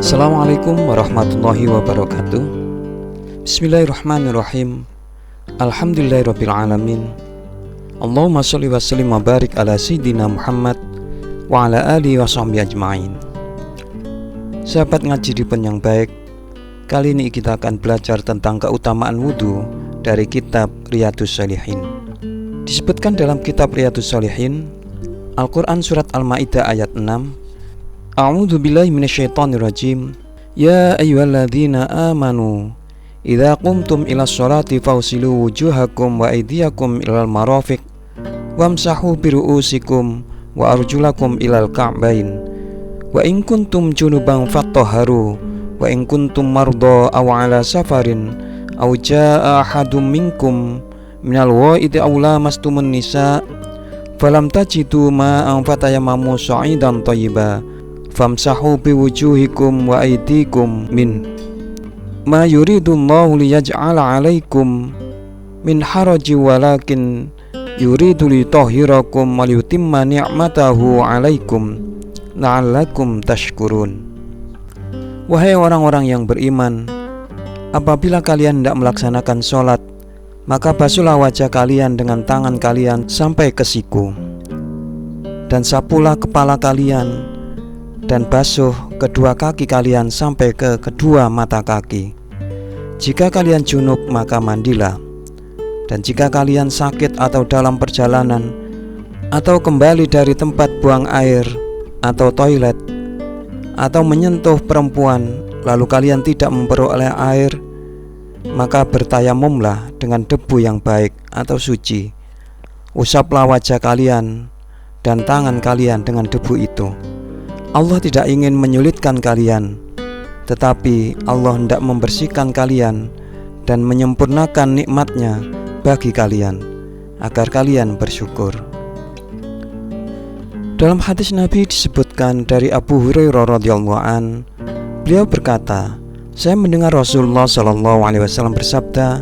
Assalamualaikum warahmatullahi wabarakatuh. Bismillahirrahmanirrahim. Alhamdulillahirrabbilalamin. Allahumma sholli wa sallim wa barik ala sayyidina Muhammad wa ala alihi wa sahbihi ajma'in. Sahabat ngaji di yang baik, kali ini kita akan belajar tentang keutamaan wudhu dari kitab Riyadhus Shalihin. Disebutkan dalam kitab Riyadhus Shalihin, Al-Quran surat Al-Ma'idah ayat 6, A'udzu billahi minasyaitonir rajim. Ya ayyuhalladzina amanu idza qumtum ilas sholati fawsilu wujuhakum wa aydiyakum ilal marafiq wamsahu biru'usikum wa arjulakum ilal ka'bain wa in kuntum junuban fattahharu wa in kuntum marda aw ala safarin aw jaa ahadum minkum minal ghaidi aw lamastumun nisa falam tajidu ma'an fatayammamu sha'idan thayyiban famsahu biwujuhikum wa aydikum min ma yuridullahu liyaj'ala 'alaikum min haraji walakin yuridu litahhirakum wa liyutimma ni'matahu 'alaikum la'allakum tashkurun. Wahai orang-orang yang beriman, apabila kalian tidak melaksanakan sholat, maka basuhlah wajah kalian dengan tangan kalian sampai ke siku, dan sapulah kepala kalian, dan basuh kedua kaki kalian sampai ke kedua mata kaki. Jika kalian junub maka mandilah. Dan jika kalian sakit atau dalam perjalanan, atau kembali dari tempat buang air atau toilet, atau menyentuh perempuan lalu kalian tidak memperoleh air, maka bertayamumlah dengan debu yang baik atau suci. Usaplah wajah kalian dan tangan kalian dengan debu itu. Allah tidak ingin menyulitkan kalian, tetapi Allah hendak membersihkan kalian dan menyempurnakan nikmat-Nya bagi kalian, agar kalian bersyukur. Dalam hadis Nabi disebutkan dari Abu Hurairah radhiyallahu an, beliau berkata, saya mendengar Rasulullah sallallahu alaihi wasallam bersabda,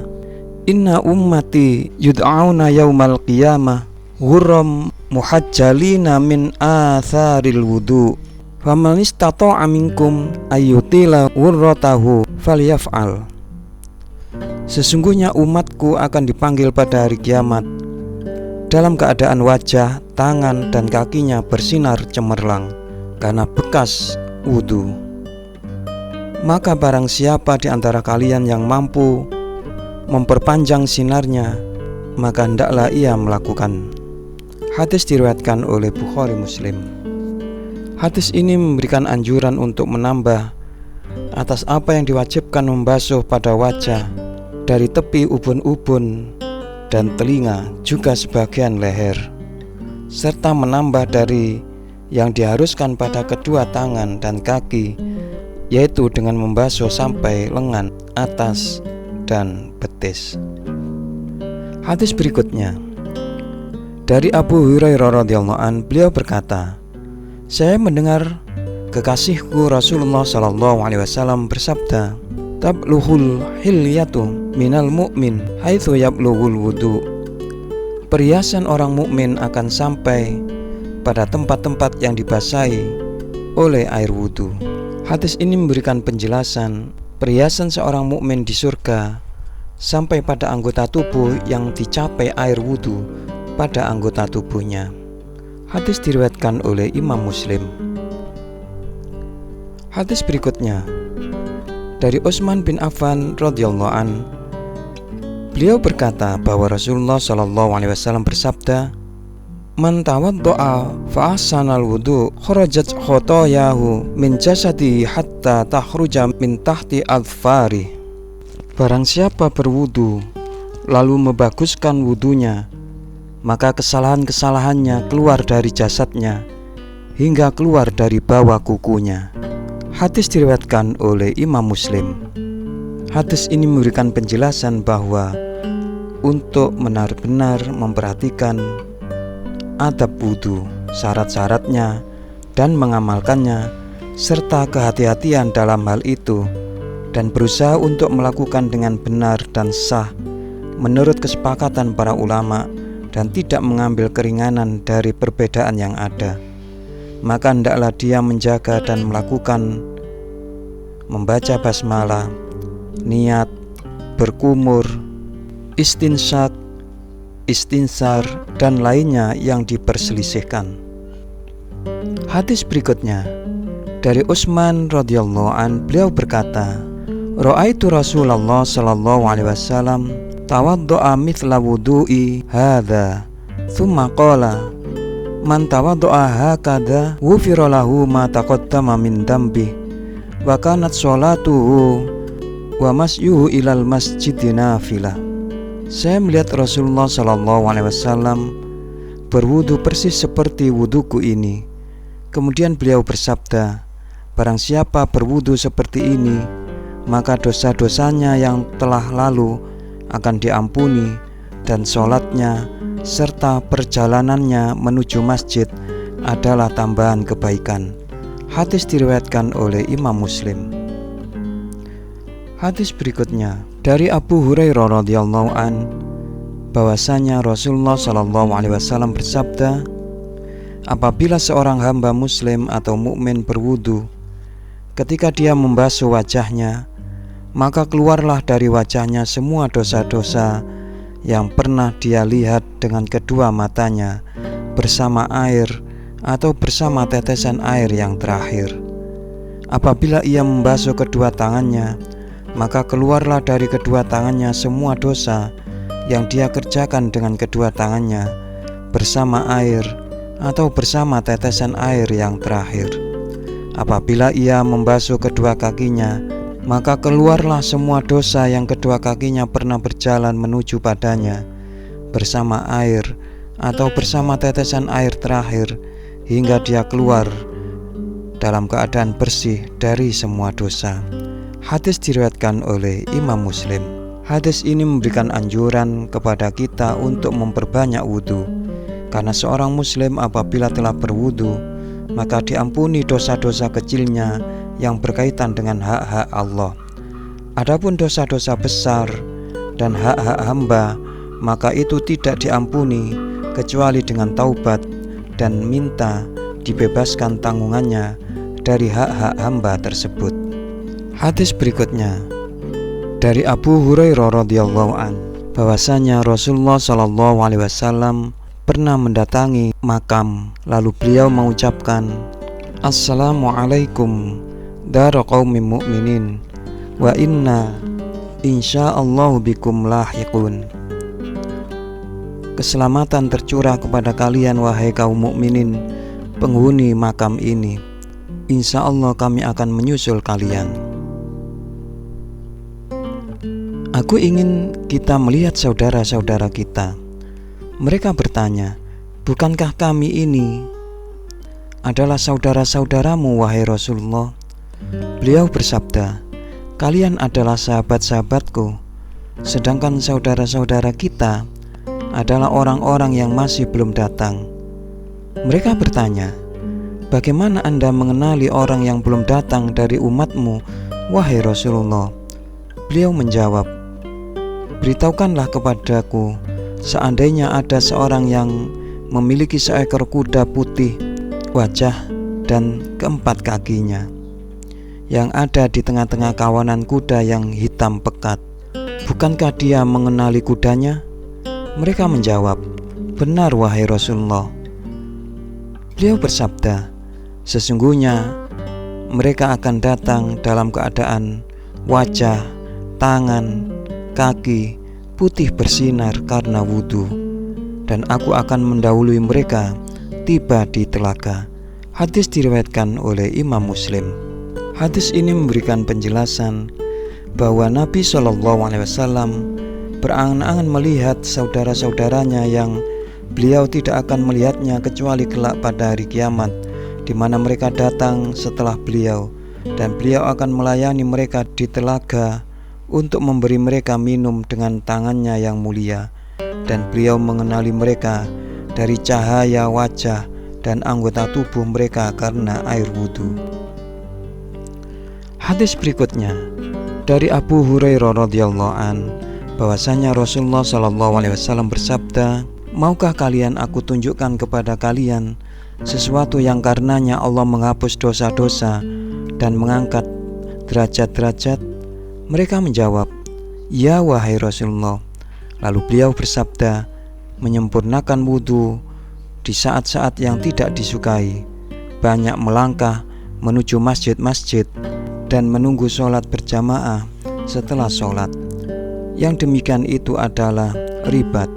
Inna ummati yud'auna yaumal qiyamah ghurram muhajjalina min atharil wudu' faman istata'a minkum ayyutila ghurratahu falyaf'al. Sesungguhnya umatku akan dipanggil pada hari kiamat dalam keadaan wajah, tangan, dan kakinya bersinar cemerlang karena bekas wudu. Maka barang siapa di antara kalian yang mampu memperpanjang sinarnya, maka hendaklah ia melakukan. Hadis diriwayatkan oleh Bukhari Muslim. Hadis ini memberikan anjuran untuk menambah atas apa yang diwajibkan membasuh pada wajah dari tepi ubun-ubun dan telinga, juga sebagian leher, serta menambah dari yang diharuskan pada kedua tangan dan kaki, yaitu dengan membasuh sampai lengan atas dan betis. Hadis berikutnya dari Abu Hurairah radhiyallahu an, beliau berkata, saya mendengar kekasihku Rasulullah sallallahu alaihi wasallam bersabda, tabluhul hilyatu minal mu'min haitsu yablughul wudu. Perhiasan orang mukmin akan sampai pada tempat-tempat yang dibasahi oleh air wudu. Hadis ini memberikan penjelasan perhiasan seorang mukmin di surga sampai pada anggota tubuh yang dicapai air wudu pada anggota tubuhnya. Hadis diriwayatkan oleh Imam Muslim. Hadis berikutnya dari Utsman bin Affan radhiyallahu an, beliau berkata bahwa Rasulullah sallallahu alaihi wasallam bersabda, man tawaddo'a fa ahsanal wudu kharajat khotoyahu min jasadi hatta takhruja min tahti adfari. Barang siapa berwudu lalu membaguskan wudunya, maka kesalahan-kesalahannya keluar dari jasadnya hingga keluar dari bawah kukunya. Hadis diriwayatkan oleh Imam Muslim. Hadis ini memberikan penjelasan bahwa untuk benar-benar memperhatikan adab wudu, syarat-syaratnya, dan mengamalkannya, serta kehati-hatian dalam hal itu, dan berusaha untuk melakukan dengan benar dan sah menurut kesepakatan para ulama, dan tidak mengambil keringanan dari perbedaan yang ada, maka hendaklah dia menjaga dan melakukan membaca basmalah, niat, berkumur, istinsyak, istinsar, dan lainnya yang diperselisihkan. Hadis berikutnya dari Utsman radhiyallahu an, beliau berkata, "Ra'aitu Rasulullah sallallahu alaihi wasallam tawaddu'a mithla wudu'i hadza, tsumma qala, man tawaddu'a hakadha ghufira lahu ma taqaddama min dambi, wa kanat sholatuhu wa masyuhu ilal masjidi nafilah." Saya melihat Rasulullah sallallahu alaihi wasallam berwudu persis seperti wuduku ini. Kemudian beliau bersabda, "Barang siapa berwudu seperti ini, maka dosa-dosanya yang telah lalu akan diampuni, dan sholatnya serta perjalanannya menuju masjid adalah tambahan kebaikan." Hadis diriwayatkan oleh Imam Muslim. Hadis berikutnya dari Abu Hurairah radhiyallahu an, bahwasanya Rasulullah sallallahu alaihi wasallam bersabda, apabila seorang hamba muslim atau mukmin berwudu, ketika dia membasuh wajahnya, maka keluarlah dari wajahnya semua dosa-dosa yang pernah dia lihat dengan kedua matanya bersama air atau bersama tetesan air yang terakhir. Apabila ia membasuh kedua tangannya, maka keluarlah dari kedua tangannya semua dosa yang dia kerjakan dengan kedua tangannya bersama air atau bersama tetesan air yang terakhir. Apabila ia membasuh kedua kakinya, maka keluarlah semua dosa yang kedua kakinya pernah berjalan menuju padanya bersama air atau bersama tetesan air terakhir, hingga dia keluar dalam keadaan bersih dari semua dosa. Hadis diriwayatkan oleh Imam Muslim. Hadis ini memberikan anjuran kepada kita untuk memperbanyak wudu, karena seorang muslim apabila telah berwudu, maka diampuni dosa-dosa kecilnya yang berkaitan dengan hak-hak Allah. Adapun dosa-dosa besar dan hak-hak hamba, maka itu tidak diampuni kecuali dengan taubat dan minta dibebaskan tanggungannya dari hak-hak hamba tersebut. Hadis berikutnya dari Abu Hurairah radhiyallahu an, bahwasanya Rasulullah sallallahu alaihi wasallam pernah mendatangi makam, lalu beliau mengucapkan, "Assalamualaikum dar qaumin mu'minin wa inna insyaallahu bikum lahiqun." Keselamatan tercurah kepada kalian wahai kaum mukminin penghuni makam ini. Insya Allah kami akan menyusul kalian. Aku ingin kita melihat saudara-saudara kita. Mereka bertanya, "Bukankah kami ini adalah saudara-saudaramu wahai Rasulullah?" Beliau bersabda, "Kalian adalah sahabat-sahabatku, sedangkan saudara-saudara kita adalah orang-orang yang masih belum datang." Mereka bertanya, "Bagaimana Anda mengenali orang yang belum datang dari umatmu wahai Rasulullah?" Beliau menjawab, "Beritahukanlah kepadaku, seandainya ada seorang yang memiliki seekor kuda putih wajah dan keempat kakinya, yang ada di tengah-tengah kawanan kuda yang hitam pekat, bukankah dia mengenali kudanya?" Mereka menjawab, "Benar wahai Rasulullah." Beliau bersabda, "Sesungguhnya mereka akan datang dalam keadaan wajah, tangan, kaki putih bersinar karena wudu, dan aku akan mendahului mereka tiba di telaga." Hadis diriwayatkan oleh Imam Muslim. Hadis ini memberikan penjelasan bahwa Nabi SAW berangan-angan melihat saudara-saudaranya yang beliau tidak akan melihatnya kecuali kelak pada hari kiamat, di mana mereka datang setelah beliau, dan beliau akan melayani mereka di telaga untuk memberi mereka minum dengan tangannya yang mulia, dan beliau mengenali mereka dari cahaya wajah dan anggota tubuh mereka karena air wudhu. Hadis berikutnya dari Abu Hurairah radhiyallahu an, bahwasanya Rasulullah sallallahu alaihi wasallam bersabda, "Maukah kalian aku tunjukkan kepada kalian sesuatu yang karenanya Allah menghapus dosa-dosa dan mengangkat derajat-derajat? Mereka menjawab, "Ya wahai Rasulullah." Lalu beliau bersabda, menyempurnakan wudhu di saat-saat yang tidak disukai, banyak melangkah menuju masjid-masjid dan menunggu sholat berjamaah setelah sholat. Yang demikian itu adalah ribat.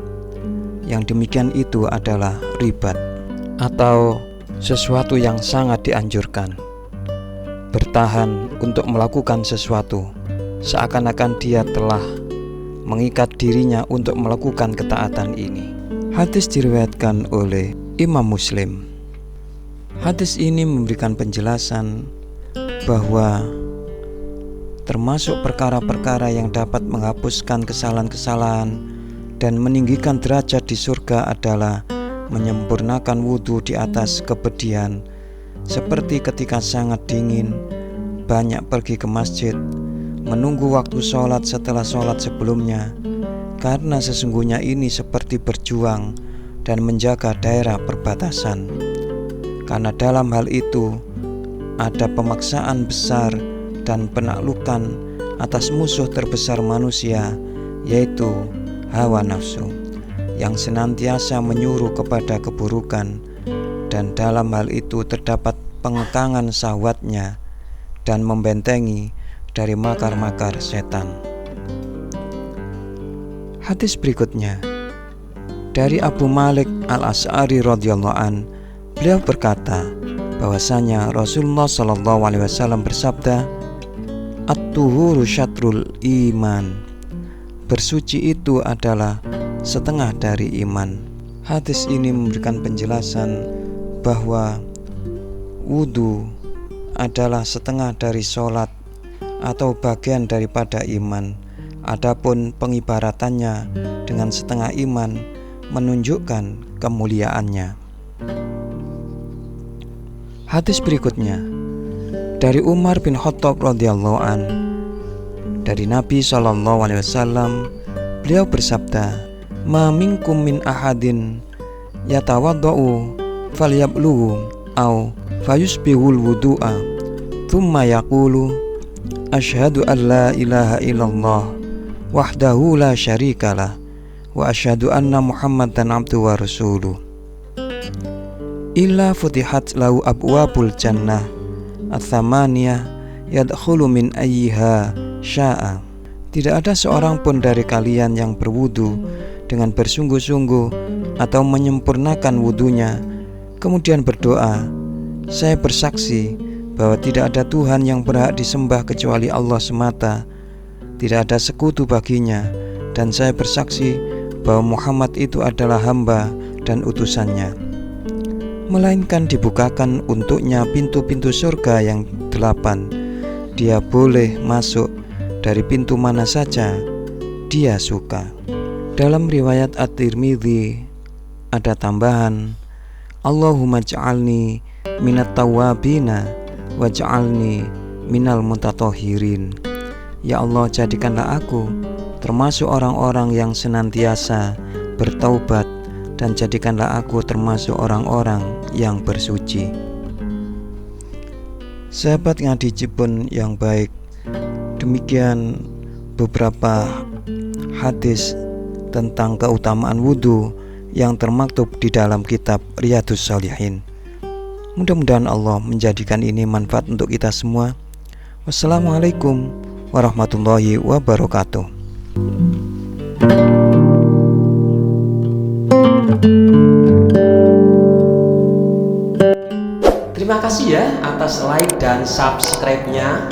Atau sesuatu yang sangat dianjurkan. Bertahan untuk melakukan sesuatu, seakan-akan dia telah mengikat dirinya untuk melakukan ketaatan ini. Hadis diriwayatkan oleh Imam Muslim. Hadis ini memberikan penjelasan bahwa termasuk perkara-perkara yang dapat menghapuskan kesalahan-kesalahan dan meninggikan derajat di surga adalah menyempurnakan wudhu di atas kepedihan, seperti ketika sangat dingin, banyak pergi ke masjid, menunggu waktu sholat setelah sholat sebelumnya, karena sesungguhnya ini seperti berjuang dan menjaga daerah perbatasan. Karena dalam hal itu ada pemaksaan besar dan penaklukan atas musuh terbesar manusia, yaitu hawa nafsu, yang senantiasa menyuruh kepada keburukan, dan dalam hal itu terdapat pengekangan syahwatnya dan membentengi dari makar-makar setan. Hadis berikutnya dari Abu Malik Al-Asy'ari radhiyallahu an, beliau berkata bahwasanya Rasulullah SAW bersabda, "At-tuhuru syatrul iman." Bersuci itu adalah setengah dari iman. Hadis ini memberikan penjelasan bahwa wudhu adalah setengah dari sholat atau bagian daripada iman. Adapun pengibaratannya dengan setengah iman menunjukkan kemuliaannya. Hadis berikutnya dari Umar bin Khattab radhiyallahu an, dari Nabi SAW, beliau bersabda, "Ma minkum min ahadin yatawaddau falyabluhu au fayusbihul wudu'a thumma yaqulu asyhadu an la ilaha illallah wahdahu la syarikalah wa asyhadu anna Muhammadan abduhu wa rasuluh illa futihat lahu abwabul jannah ats-tsamaniyah yadkhulu min ayyiha sya'a." Tidak ada seorang pun dari kalian yang berwudu dengan bersungguh-sungguh atau menyempurnakan wudunya, kemudian berdoa, "Saya bersaksi bahwa tidak ada Tuhan yang berhak disembah kecuali Allah semata, tidak ada sekutu baginya, dan saya bersaksi bahwa Muhammad itu adalah hamba dan utusannya," melainkan dibukakan untuknya pintu-pintu surga yang 8. Dia boleh masuk dari pintu mana saja dia suka. Dalam riwayat At-Tirmidzi ada tambahan, "Allahumma ja'alni minat tawwabina waj'alni minal mutatahhirin." Ya Allah, jadikanlah aku termasuk orang-orang yang senantiasa bertaubat, dan jadikanlah aku termasuk orang-orang yang bersuci. Sahabat Ngadi Jipun yang baik, demikian beberapa hadis tentang keutamaan wudhu yang termaktub di dalam kitab Riyadhus Shalihin. Mudah-mudahan Allah menjadikan ini manfaat untuk kita semua. Wassalamualaikum warahmatullahi wabarakatuh. Terima kasih ya atas like dan subscribe-nya.